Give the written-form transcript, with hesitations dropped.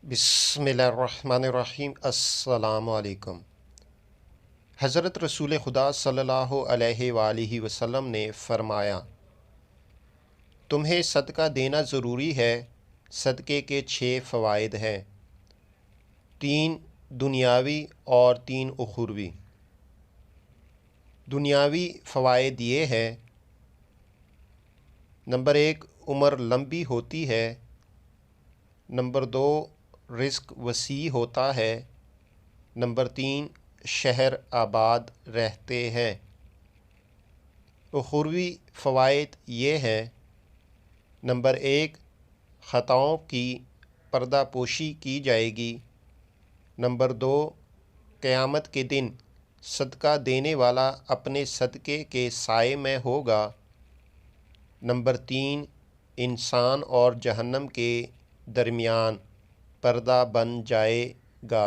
بسم اللہ الرحمن الرحیم۔ السلام علیکم۔ حضرت رسول خدا صلی اللہ علیہ وآلہ وسلم نے فرمایا، تمہیں صدقہ دینا ضروری ہے۔ صدقے کے 6 فوائد ہیں، 3 دنیاوی اور 3 اخروی۔ دنیاوی فوائد یہ ہے: نمبر 1، عمر لمبی ہوتی ہے۔ نمبر 2، رزق وسیع ہوتا ہے۔ نمبر 3، شہر آباد رہتے ہیں۔ اخروی فوائد یہ ہیں: نمبر 1، خطاؤں کی پردہ پوشی کی جائے گی۔ نمبر 2، قیامت کے دن صدقہ دینے والا اپنے صدقے کے سائے میں ہوگا۔ نمبر 3، انسان اور جہنم کے درمیان پردہ بن جائے گا۔